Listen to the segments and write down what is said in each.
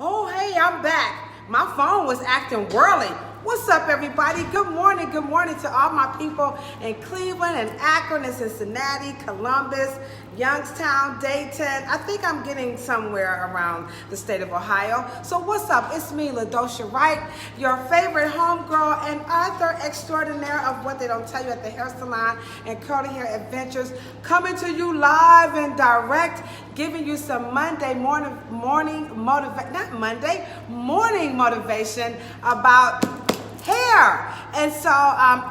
Oh, hey, I'm back. My phone was acting whirly. What's up, everybody? Good morning to all my people in Cleveland and Akron and Cincinnati, Columbus, Youngstown, Dayton. I think I'm getting somewhere around the state of Ohio. So what's up? It's me, Ladosha Wright, your favorite homegirl and author extraordinaire of What They Don't Tell You at the Hair Salon and Curly Hair Adventures, coming to you live and direct, giving you some morning motivation about hair. And so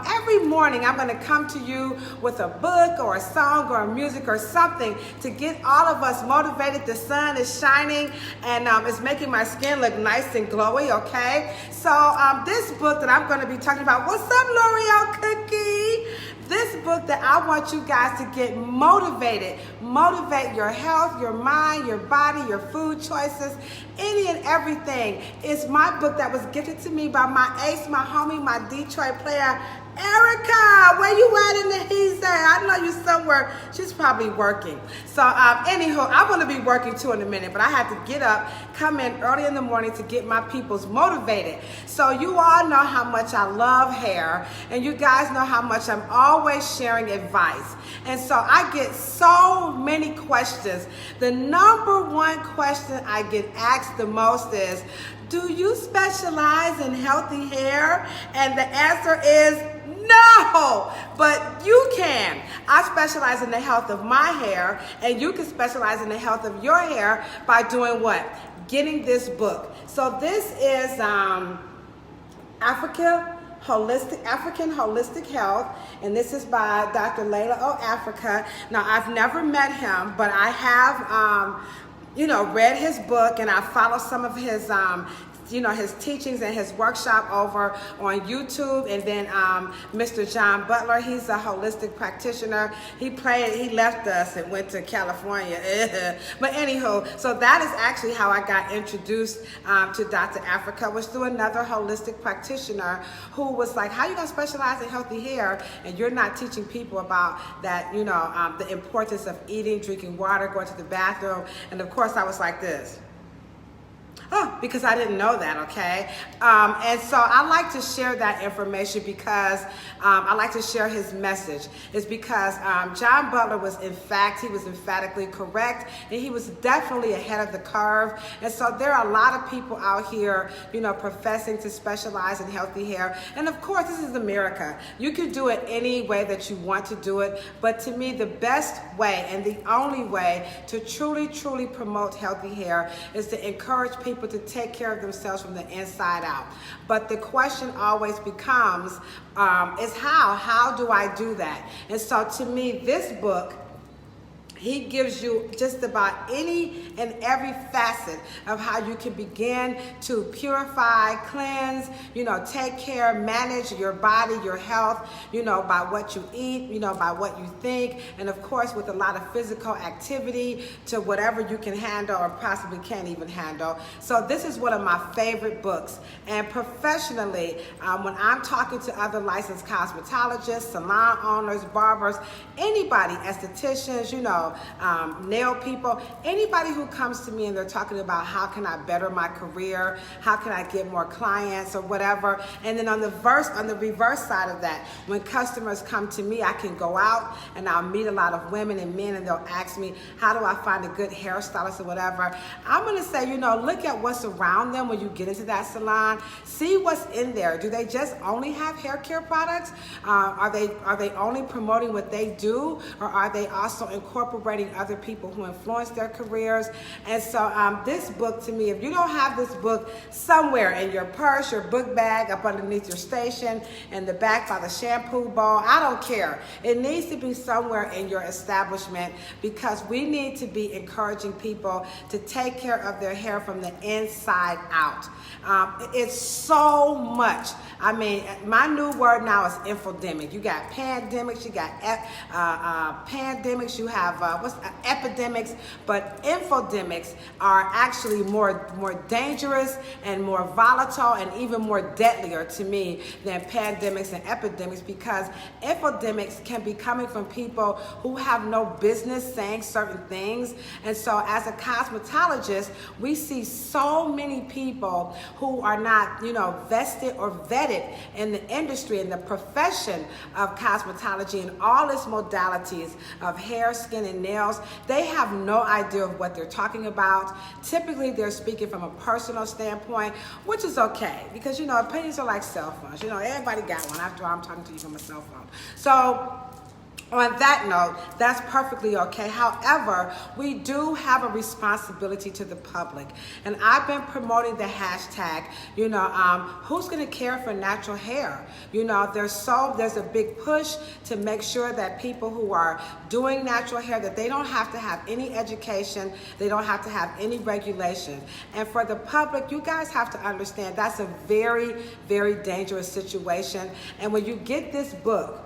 every morning I'm going to come to you with a book or a song or a music or something to get all of us motivated. The sun is shining and it's making my skin look nice and glowy, okay? So this book that I'm going to be talking about, what's up, L'Oreal Cookie? This book that I want you guys to get motivated. Motivate your health, your mind, your body, your food choices, any and everything. It's my book that was gifted to me by my ace, my homie, my Detroit player, Erica. Where you at in the heat? I know you somewhere. She's probably working. So anywho, I'm going to be working too in a minute, but I had to get up, come in early in the morning to get my peoples motivated. So you all know how much I love hair, and you guys know how much I'm always sharing advice. And so I get so many questions. The number one question I get asked the most is, do you specialize in healthy hair? And the answer is no, but you can. I specialize in the health of my hair, and you can specialize in the health of your hair by doing what? Getting this book. So this is African Holistic Health, and this is by Dr. Llaila O, Afrika. Now, I've never met him, but I have read his book, and I follow some of his his teachings and his workshop over on YouTube. And then Mr. John Butler, he's a holistic practitioner. He left us and went to California. But anywho, so that is actually how I got introduced to Dr. Afrika, was through another holistic practitioner who was like, how you gonna specialize in healthy hair and you're not teaching people about that, the importance of eating, drinking water, going to the bathroom. And of course I was like this. Oh, because I didn't know that, okay? And so I like to share that information because I like to share his message. It's because John Butler was emphatically correct, and he was definitely ahead of the curve. And so there are a lot of people out here, professing to specialize in healthy hair. And of course, this is America. You can do it any way that you want to do it. But to me, the best way and the only way to truly, truly promote healthy hair is to encourage people to take care of themselves from the inside out. But the question always becomes, is how? How do I do that? And so to me, this book, he gives you just about any and every facet of how you can begin to purify, cleanse, take care, manage your body, your health, by what you eat, by what you think, and of course with a lot of physical activity to whatever you can handle or possibly can't even handle. So this is one of my favorite books. And professionally, when I'm talking to other licensed cosmetologists, salon owners, barbers, anybody, estheticians, nail people, anybody who comes to me and they're talking about how can I better my career, how can I get more clients or whatever. And then on the reverse side of that, when customers come to me, I can go out and I'll meet a lot of women and men, and they'll ask me, how do I find a good hairstylist or whatever? I'm going to say, look at what's around them when you get into that salon. See what's in there. Do they just only have hair care products? Are they only promoting what they do, or are they also incorporating other people who influence their careers? And so this book, to me, if you don't have this book somewhere in your purse, your book bag, up underneath your station, in the back by the shampoo bowl, I don't care. It needs to be somewhere in your establishment, because we need to be encouraging people to take care of their hair from the inside out. It's so much. I mean, my new word now is infodemic. You got pandemics, you got pandemics, you have epidemics, but infodemics are actually more dangerous and more volatile and even more deadlier to me than pandemics and epidemics, because infodemics can be coming from people who have no business saying certain things. And so as a cosmetologist, we see so many people who are not, vested or vetted in the industry and the profession of cosmetology and all its modalities of hair, skin, and nails. They have no idea of what they're talking about. Typically, they're speaking from a personal standpoint, which is okay, because, opinions are like cell phones. Everybody got one. After all, I'm talking to you from a cell phone. So on that note, that's perfectly okay. However, we do have a responsibility to the public. And I've been promoting the hashtag, who's going to care for natural hair? There's a big push to make sure that people who are doing natural hair, that they don't have to have any education, they don't have to have any regulation. And for the public, you guys have to understand that's a very, very dangerous situation. And when you get this book,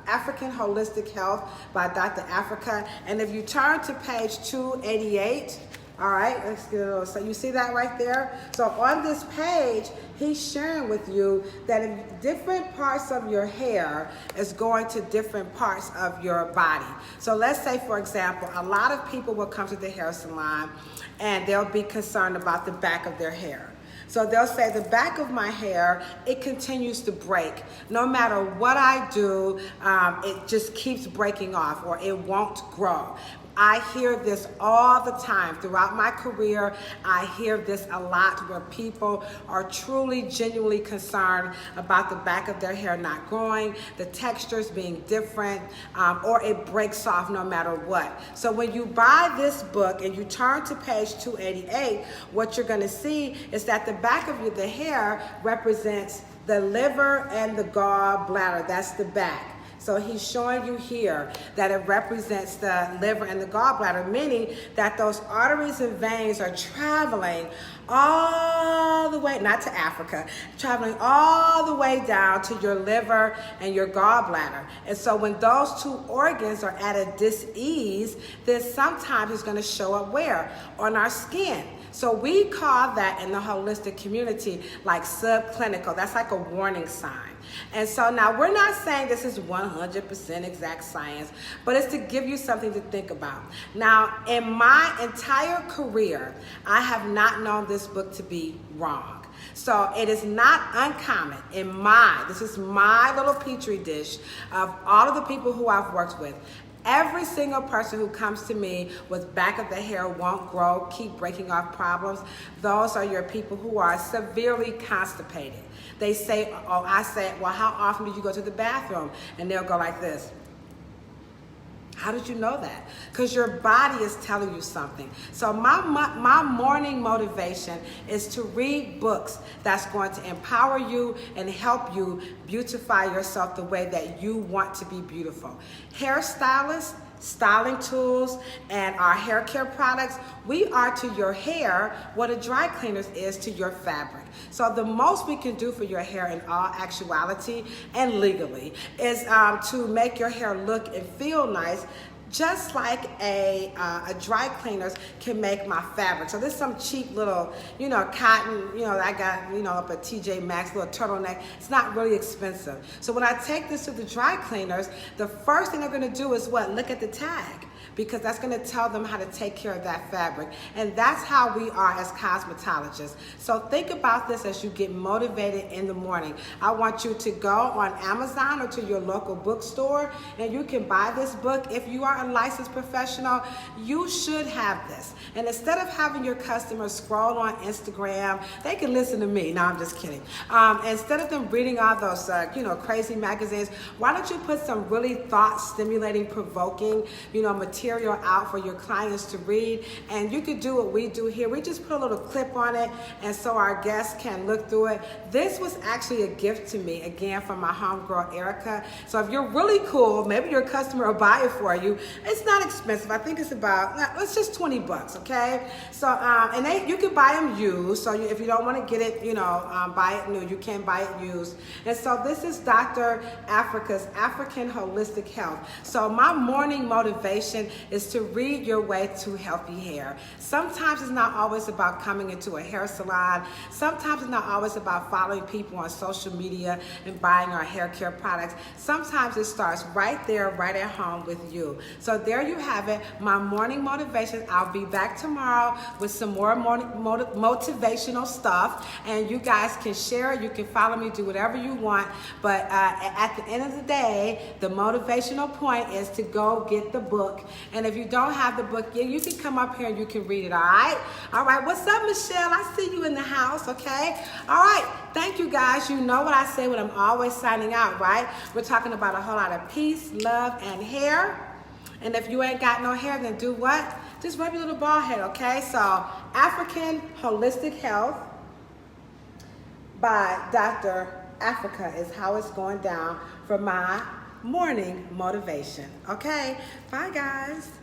African Holistic Health by Dr. Afrika, and if you turn to page 288, all right, let's get a little, so you see that right there? So on this page, he's sharing with you that in different parts of your hair is going to different parts of your body. So let's say, for example, a lot of people will come to the hair salon and they'll be concerned about the back of their hair. So they'll say, the back of my hair, it continues to break. No matter what I do, it just keeps breaking off, or it won't grow. I hear this all the time throughout my career. I hear this a lot, where people are truly, genuinely concerned about the back of their hair not growing, the textures being different, or it breaks off no matter what. So when you buy this book and you turn to page 288, what you're going to see is that the back of the hair represents the liver and the gallbladder. That's the back. So he's showing you here that it represents the liver and the gallbladder, meaning that those arteries and veins are traveling all the way, not to Africa, traveling all the way down to your liver and your gallbladder. And so when those two organs are at a dis-ease, then sometimes it's going to show up where? On our skin. So we call that in the holistic community like subclinical. That's like a warning sign. And so now we're not saying this is 100% exact science, but it's to give you something to think about. Now, in my entire career, I have not known this book to be wrong. So it is not uncommon this is my little petri dish of all of the people who I've worked with. Every single person who comes to me with back of the hair won't grow, keep breaking off problems, those are your people who are severely constipated. They say, I say, well, how often do you go to the bathroom? And they'll go like this. How did you know that? Because your body is telling you something. So my morning motivation is to read books that's going to empower you and help you beautify yourself the way that you want to be beautiful. Hairstylists, styling tools, and our hair care products, we are to your hair what a dry cleaner is to your fabric. So the most we can do for your hair in all actuality and legally is to make your hair look and feel nice, just like a dry cleaners can make my fabric. So this is some cheap little, cotton, I got, up at TJ Maxx, little turtleneck. It's not really expensive. So when I take this to the dry cleaners, the first thing they're gonna do is what? Look at the tag, because that's gonna tell them how to take care of that fabric. And that's how we are as cosmetologists. So think about this as you get motivated in the morning. I want you to go on Amazon or to your local bookstore, and you can buy this book. If you are a licensed professional, you should have this. And instead of having your customers scroll on Instagram, they can listen to me. No, I'm just kidding. Instead of them reading all those, crazy magazines, why don't you put some really thought-stimulating, provoking, material material out for your clients to read, and you could do what we do here. We just put a little clip on it, and so our guests can look through it. This was actually a gift to me, again, from my homegirl, Erica. So if you're really cool, maybe your customer will buy it for you. It's not expensive. I think it's just 20 bucks, okay? So, and you can buy them used. So if you don't want to get it, buy it new, you can buy it used. And so this is Dr. Afrika's African Holistic Health. So my morning motivation is to read your way to healthy hair. Sometimes it's not always about coming into a hair salon. Sometimes it's not always about following people on social media and buying our hair care products. Sometimes it starts right there, right at home with you. So there you have it, my morning motivation. I'll be back tomorrow with some more motivational stuff, and you guys can share, you can follow me, do whatever you want, but at the end of the day, the motivational point is to go get the book. And if you don't have the book yet, you can come up here and you can read it. All right, what's up, Michelle? I see you in the house. Okay, all right, thank you guys. You know what I say when I'm always signing out, right? We're talking about a whole lot of peace, love, and hair. And if you ain't got no hair, then do what? Just rub your little bald head, okay? So African Holistic Health by Dr. Afrika is how it's going down for my morning motivation. Okay, bye guys.